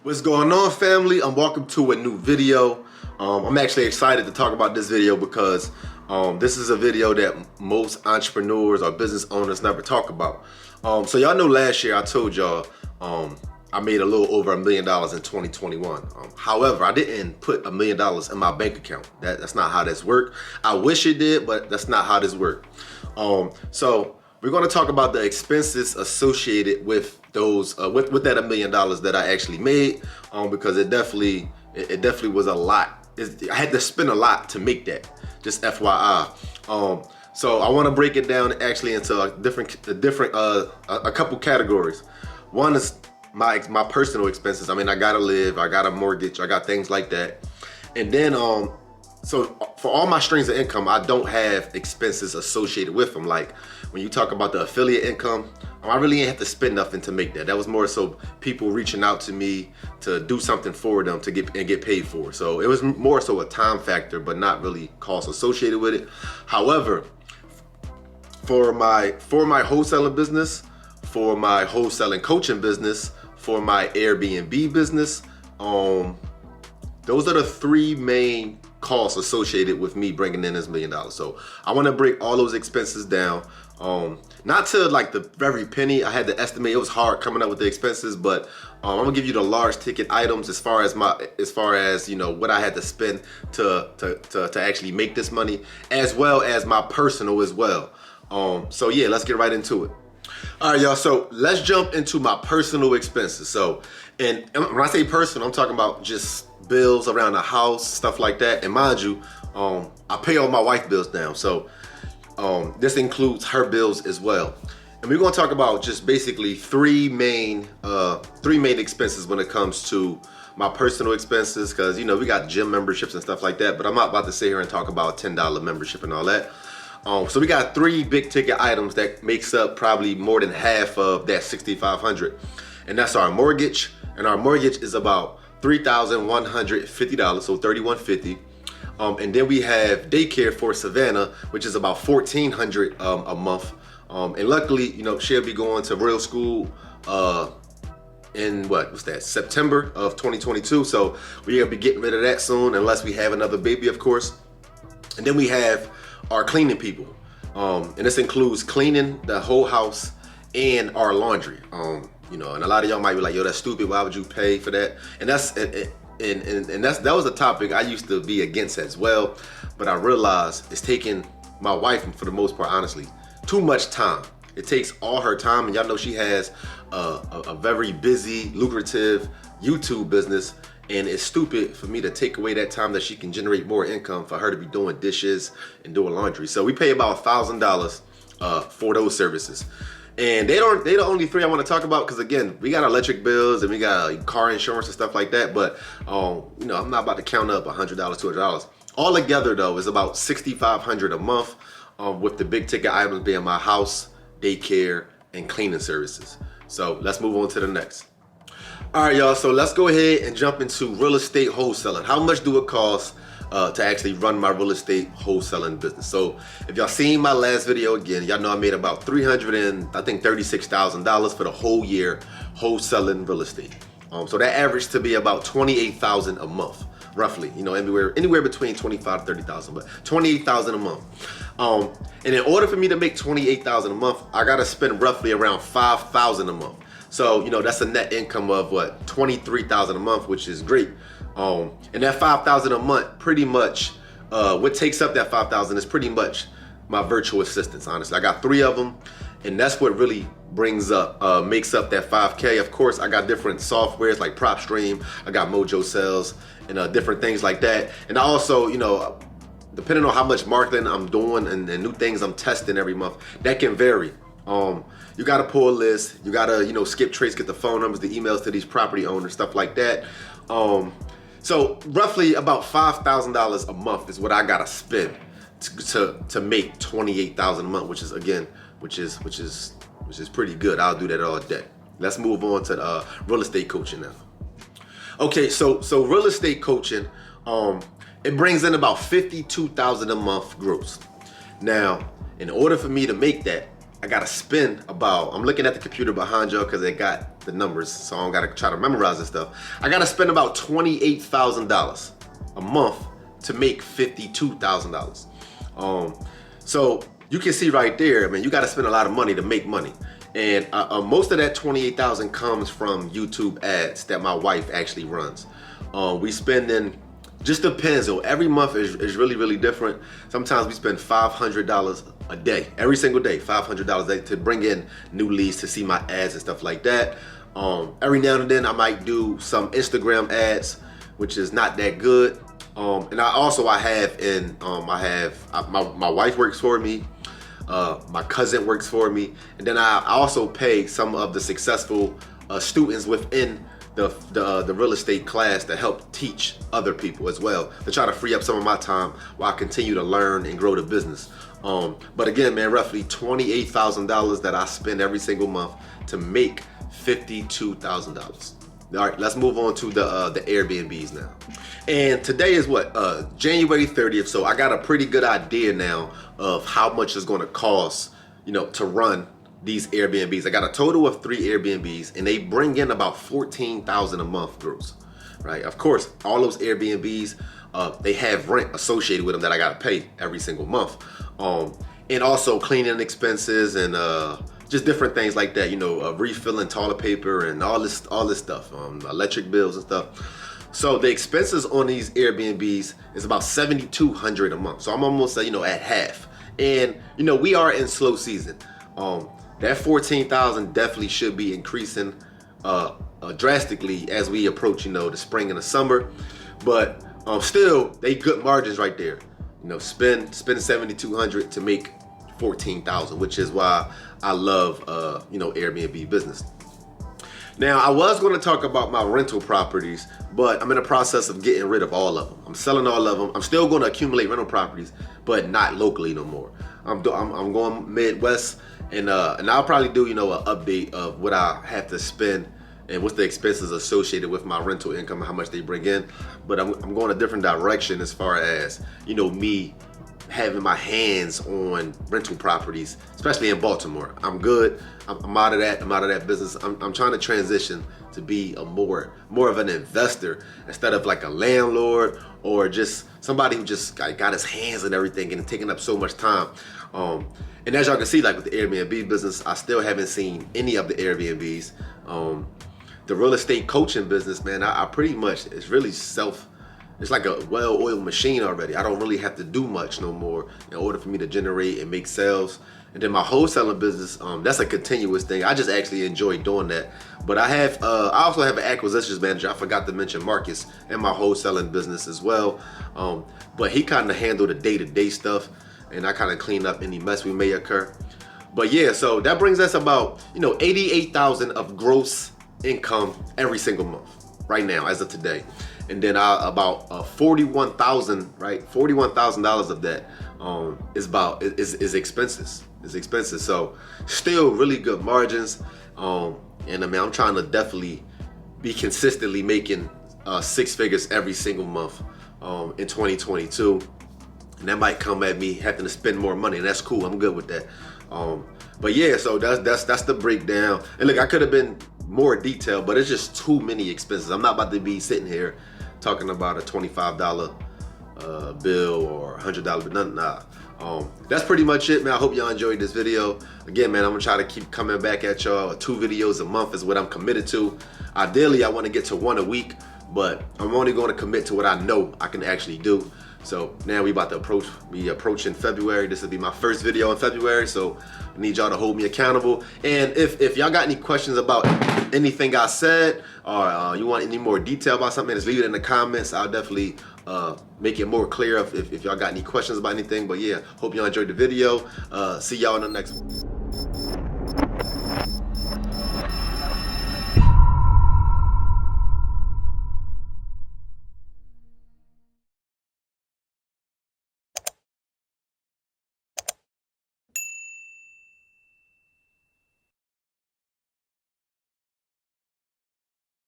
What's going on, family? Welcome to a new video. I'm actually excited to talk about this video because this is a video that most entrepreneurs or business owners never talk about. So y'all know last year I told y'all I made a little over $1 million in 2021. However, I didn't put $1 million in my bank account. That's not how this worked. I wish it did, but that's not how this worked. So we're going to talk about the expenses associated with those with that $1 million that I actually made, because it definitely was a lot. I had to spend a lot to make that. Just FYI. So I want to break it down actually into a couple categories. One is my personal expenses. I mean, I gotta live, I got a mortgage, I got things like that, and then so for all my streams of income, I don't have expenses associated with them. Like when you talk about the affiliate income, I really didn't have to spend nothing to make that. That was more so people reaching out to me to do something for them to get paid for. So it was more so a time factor, but not really cost associated with it. However, for my wholesaling business, for my wholesaling coaching business, for my Airbnb business, those are the three main costs associated with me bringing in this $1 million. So I want to break all those expenses down, not to like the very penny. I had to estimate. It was hard coming up with the expenses, but I'm gonna give you the large ticket items as far as you know what I had to spend to actually make this money, as well as my personal as well. So yeah, let's get right into it. All right, y'all, so let's jump into my personal expenses. So, and when I say personal, I'm talking about just bills around the house, stuff like that. And mind you, I pay all my wife bills now. So this includes her bills as well. And we're gonna talk about just basically three main expenses when it comes to my personal expenses, because you know we got gym memberships and stuff like that, but I'm not about to sit here and talk about a $10 membership and all that. So we got three big ticket items that makes up probably more than half of that $6,500, and that's our mortgage. And our mortgage is about $3,150, so $3,150. And then we have daycare for Savannah, which is about $1,400 a month. And luckily, you know, she'll be going to real school in September of 2022. So we're gonna be getting rid of that soon, unless we have another baby, of course. And then we have our cleaning people, and this includes cleaning the whole house and our laundry. You know, and a lot of y'all might be like, "Yo, that's stupid. Why would you pay for that?" And that was a topic I used to be against as well, but I realized it's taking my wife, for the most part, honestly, too much time. It takes all her time, and y'all know she has a very busy, lucrative YouTube business. And it's stupid for me to take away that time that she can generate more income for her to be doing dishes and doing laundry. So we pay about $1,000 for those services. And they the only three I want to talk about, because again, we got electric bills and we got car insurance and stuff like that. But you know, I'm not about to count up $100, $200. All together though is about $6,500 a month, with the big ticket items being my house, daycare, and cleaning services. So let's move on to the next. All right, y'all, so let's go ahead and jump into real estate wholesaling. How much do it cost to actually run my real estate wholesaling business? So if y'all seen my last video, again, y'all know I made about $36,000 for the whole year wholesaling real estate. So that averaged to be about $28,000 a month, roughly. You know, anywhere between $25,000 to $30,000, but $28,000 a month. And in order for me to make $28,000 a month, I gotta spend roughly around $5,000 a month. So, you know, that's a net income of what, $23,000 a month, which is great. And that $5,000 a month, pretty much, what takes up that $5,000 is pretty much my virtual assistants, honestly. I got 3 of them, and that's what really makes up that $5K. Of course, I got different softwares like PropStream, I got Mojo Sales, and different things like that. And I also, you know, depending on how much marketing I'm doing and new things I'm testing every month, that can vary. You gotta pull a list, you gotta, you know, skip trace, get the phone numbers, the emails to these property owners, stuff like that. So roughly about $5,000 a month is what I gotta spend to make $28,000 a month, which is pretty good. I'll do that all day. Let's move on to real estate coaching now. Okay, so real estate coaching, it brings in about $52,000 a month gross. Now, in order for me to make that, I gotta spend about, I'm looking at the computer behind y'all because it got the numbers, so I don't gotta try to memorize this stuff. I gotta spend about $28,000 a month to make $52,000. So you can see right there, man, you gotta spend a lot of money to make money. And most of that $28,000 comes from YouTube ads that my wife actually runs. We spend in, just depends though, every month is really, really different. Sometimes we spend $500 a day, every single day, $500 a day to bring in new leads, to see my ads and stuff like that. Every now and then I might do some Instagram ads, which is not that good. And my wife works for me, my cousin works for me, and then I also pay some of the successful students within the real estate class to help teach other people as well, to try to free up some of my time while I continue to learn and grow the business. But again, man, roughly $28,000 that I spend every single month to make $52,000. All right, let's move on to the Airbnbs now. And today is what, January 30th. So I got a pretty good idea now of how much it's going to cost, to run these Airbnbs. I got a total of 3 Airbnbs, and they bring in about $14,000 a month gross, right? Of course, all those Airbnbs, they have rent associated with them that I got to pay every single month, and also cleaning expenses and just different things like that, refilling toilet paper and all this stuff, electric bills and stuff. So the expenses on these Airbnbs is about $7,200 a month. So I'm almost at half. And we are in slow season. That $14,000 definitely should be increasing drastically as we approach the spring and the summer. But still, they good margins right there. Spend $7,200 to make $14,000, which is why I love Airbnb business. Now, I was going to talk about my rental properties, but I'm in the process of getting rid of all of them. I'm selling all of them. I'm still going to accumulate rental properties, but not locally no more. I'm going Midwest, and I'll probably do an update of what I have to spend and what's the expenses associated with my rental income and how much they bring in. But I'm going a different direction as far as me having my hands on rental properties, especially in Baltimore. I'm good. I'm out of that. I'm out of that business. I'm trying to transition to be a more of an investor instead of like a landlord or just somebody who just got his hands on everything and taking up so much time. And as y'all can see, like with the Airbnb business, I still haven't seen any of the Airbnbs. The real estate coaching business, man, I pretty much, it's really it's like a well-oiled machine already. I don't really have to do much no more in order for me to generate and make sales. And then my wholesaling business, that's a continuous thing. I just actually enjoy doing that. But I also have an acquisitions manager. I forgot to mention Marcus in my wholesaling business as well. But he kind of handled the day-to-day stuff, and I kind of clean up any mess we may occur. But yeah, so that brings us about $88,000 of gross income every single month right now as of today. And then about $41,000, right? $41,000 of that is expenses. It's expenses. So still really good margins. And I mean, I'm trying to definitely be consistently making 6 figures every single month in 2022. And that might come at me having to spend more money, and that's cool. I'm good with that. But yeah, so that's the breakdown. And look, I could have been more detailed, but it's just too many expenses. I'm not about to be sitting here talking about a $25 bill or $100 bill. Nah. That's pretty much it, man. I hope y'all enjoyed this video. Again, man, I'm gonna try to keep coming back at y'all. 2 videos a month is what I'm committed to. Ideally, I want to get to 1 a week, but I'm only going to commit to what I know I can actually do. So now we about to approaching February. This will be my first video in February, so I need y'all to hold me accountable. And if y'all got any questions about anything I said, or you want any more detail about something, just leave it in the comments. I'll definitely make it more clear if y'all got any questions about anything. But yeah, hope y'all enjoyed the video. See y'all in the next one.